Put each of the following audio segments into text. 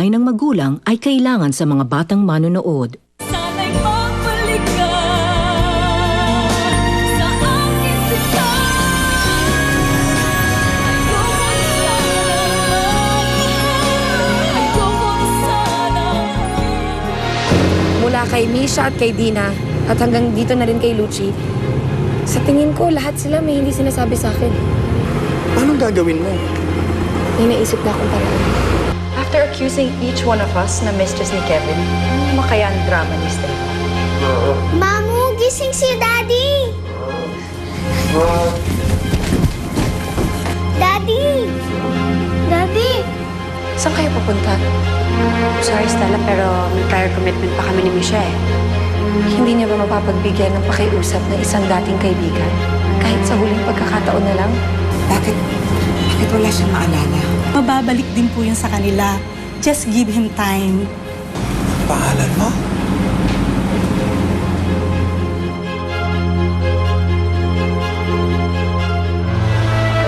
gabay ng magulang ay kailangan sa mga batang manonood. Sana'y magbalik ka sa aking Mula kay Misha at kay Dina, at hanggang dito na rin kay Lucci, sa tingin ko, lahat sila may hindi sinasabi sa akin. Anong gagawin mo? May naisip na akong paraan. After accusing each one of us na mistress ni Kevin, ano kaya ang drama ni Stella? Mamu, gising si Daddy! Daddy! Daddy! Saan kayo papunta? Sorry, Stella, pero may prior commitment pa kami ni Misha eh. Hindi niya ba mapapagbigyan ng pakiusap ng isang dating kaibigan? Kahit sa huling pagkakataon na lang? Bakit wala siyang maalala? Mababalik din po yun sa kanila. Just give him time. Pangalan mo?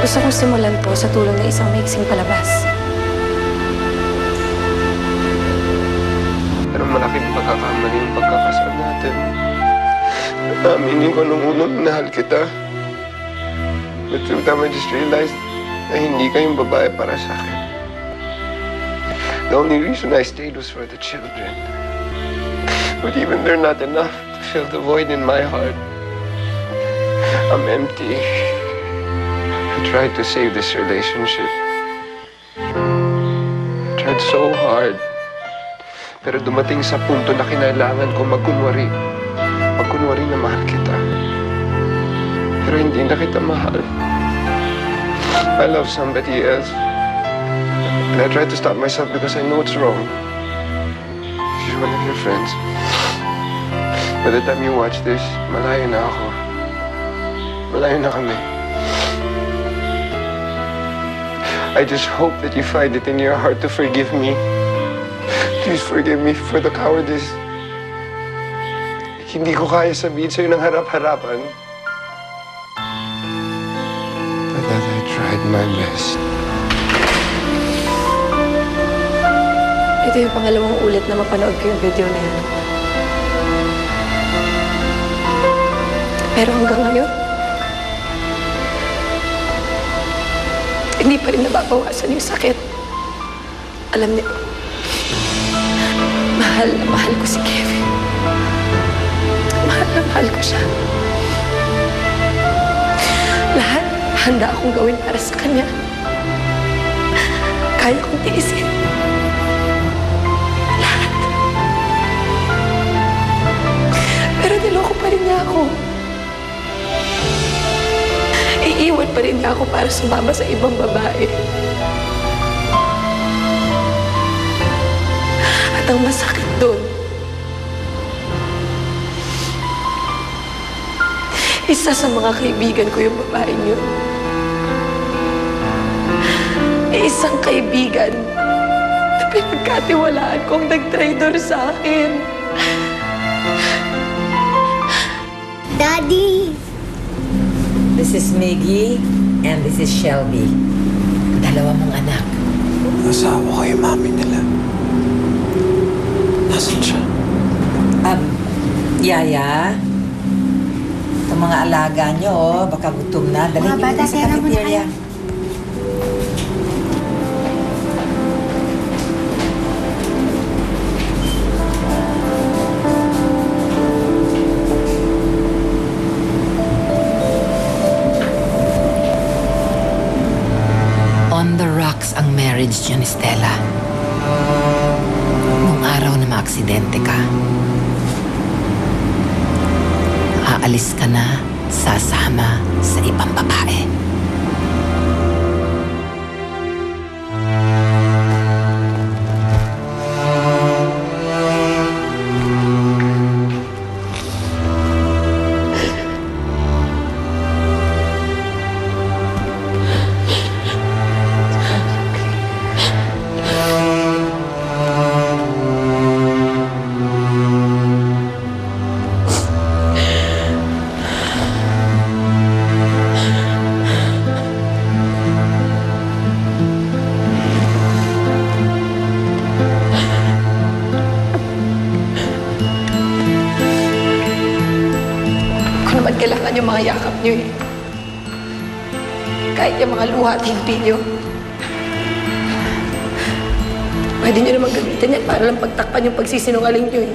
Gusto kong simulan to sa tulong ng isang maiksing palabas. Pero malaking pagkakamali yung pagkakasal natin. Aminin ko nung unang minahal kita. But through time, I just realized na hindi kayong babae para sa akin. The only reason I stayed was for the children. But even they're not enough to fill the void in my heart. I'm empty. I tried to save this relationship. I tried so hard. Pero dumating sa punto na kinailangan ko magkunwari. Magkunwari na mahal kita. Pero hindi na kita mahal. I love somebody else. And I try to stop myself because I know it's wrong. She's one of your friends. By the time you watch this, malayo na ako. Malayo na kami. I just hope that you find it in your heart to forgive me. Please forgive me for the cowardice. Hindi ko kaya sabihin sa'yo ng harap-harapan. But that I tried my best. Ito yung pangalawang ulit na mapanood ko yung video na yan. Pero hanggang ngayon, hindi pa rin nababawasan yung sakit. Alam niyo, mahal na mahal ko si Kevin. Mahal na mahal ko siya. Lahat handa akong gawin para sa kanya. Kaya kong tiisin. Lahat. Pero niloko pa rin niya ako. Iiwan pa rin niya ako para sumama sa ibang babae. At ang masakit doon, isa sa mga kaibigan ko yung babaeng yun. Isang kaibigan na pinagkatiwalaan kong nag-traitor sa akin. Daddy! This is Miggy and this is Shelby. Dalawa mong anak. Asawa ko yung mami nila. Nasaan siya? Yaya. Itong mga alaga nyo, baka gutom na. Dalhin niyo muna sa cafeteria. On the rocks ang marriage niyo ni Stella. Nung araw na maaksidente ka, aalis ka na, sasama sa ibang babae. naman yung mga yakap niyo eh. Kahit yung mga luha at himpi niyo. Pwede niyo naman gamitin yan para lang pagtakpan yung pagsisinungaling niyo eh.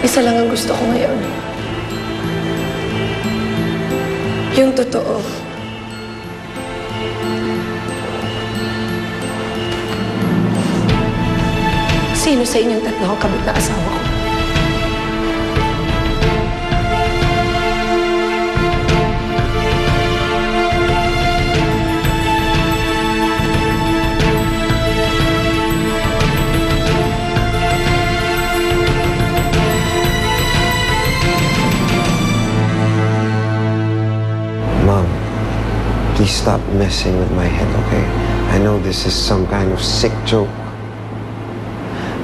Isa lang ang gusto ko ngayon. Yung totoo. Sino sa inyong tatlo ang kabit na asawa ko? Mom, please stop messing with my head, okay? I know this is some kind of sick joke.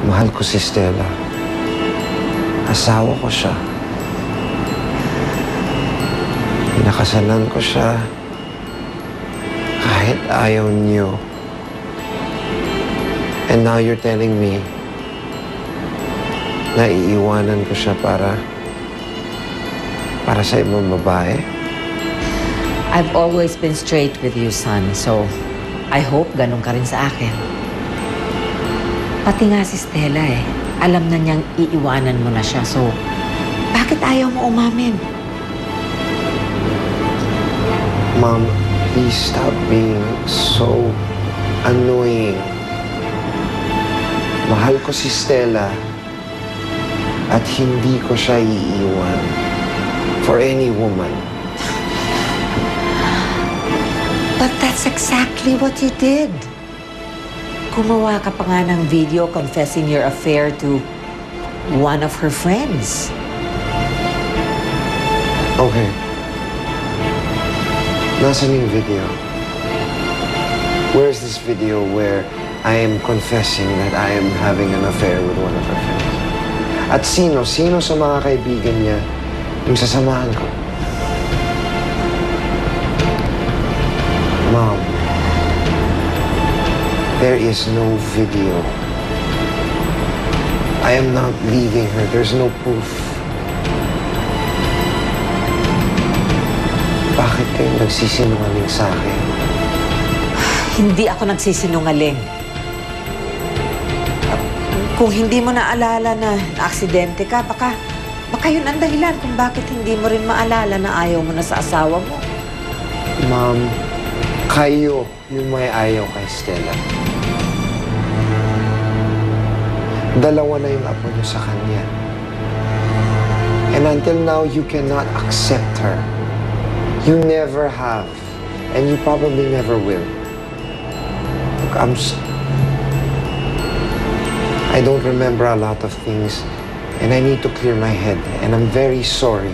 Mahal ko si Stella. Asawa ko siya. Pinakasalan ko siya. Kahit ayaw niyo. And now you're telling me na iiwanan ko siya para sa ibang babae? I've always been straight with you, son. So, I hope ganun ka rin sa akin. Pati nga si Stella eh. Alam na niyang iiwanan mo na siya. So, bakit ayaw mo umamin? Mom, please stop being so annoying. Mahal ko si Stella at hindi ko siya iiwan for any woman. But that's exactly what you did. Gumawa ka pa nga ng video confessing your affair to one of her friends. Okay. Nasaan yung video? Where's this video where I am confessing that I am having an affair with one of her friends? At sino sa mga kaibigan niya yung sasamahan ko? Mom, there is no video. I am not leaving her. There's no proof. Bakit kayo nagsisinungaling sa akin? Hindi ako nagsisinungaling. Kung hindi mo naalala na aksidente ka, baka yun ang dahilan kung bakit hindi mo rin maalala na ayaw mo na sa asawa mo. Ma'am, kayo yung may ayaw kay Stella. Dalawa na yung apo niyo sa kanya. And until now, you cannot accept her. You never have. And you probably never will. Look, I don't remember a lot of things. And I need to clear my head. And I'm very sorry.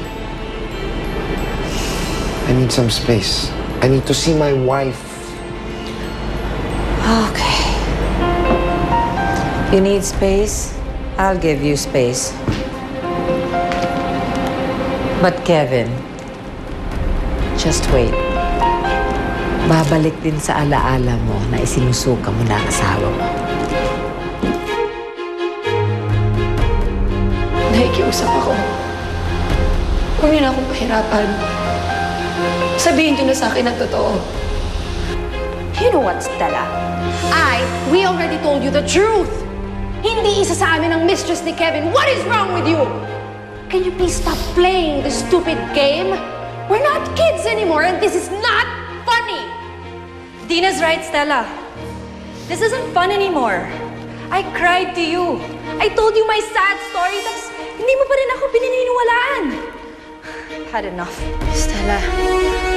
I need some space. I need to see my wife. Okay. You need space? I'll give you space. But Kevin, just wait. Babalik din sa alaala mo na isinusuka mo na ang asawa mo. Nakikiusap ako. Huwag niyo na akong pahirapan. Sabihin niyo na sa akin ang totoo. You know what, Stella? We already told you the truth. Hindi isa sa amin ang mistress ni Kevin. What is wrong with you? Can you please stop playing this stupid game? We're not kids anymore and this is not funny. Dina's right, Stella. This isn't fun anymore. I cried to you. I told you my sad story, tapos hindi mo pa rin ako pininiwalaan. I've had enough. Stella,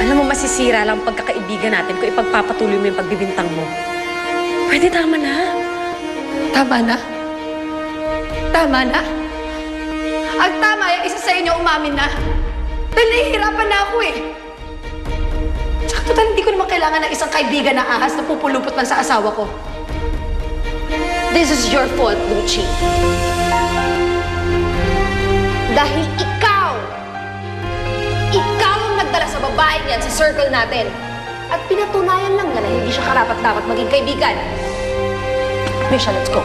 alam mo masisira lang pagkakaibigan natin kung ipagpapatuloy mo yung pagbibintang mo. Pwede tama na. Tama na? Tama na? Ang tama yung isa sa inyo umamin na. Dahil nahihirapan na ako eh. Tsaka total, hindi ko naman kailangan ng isang kaibigan na ahas na pupulupot lang sa asawa ko. This is your fault, Lucci. Dahil ikaw ang nagdala sa babaeng yan sa circle natin. At pinatunayan lang na hindi siya karapat-dapat maging kaibigan. Misha, let's go.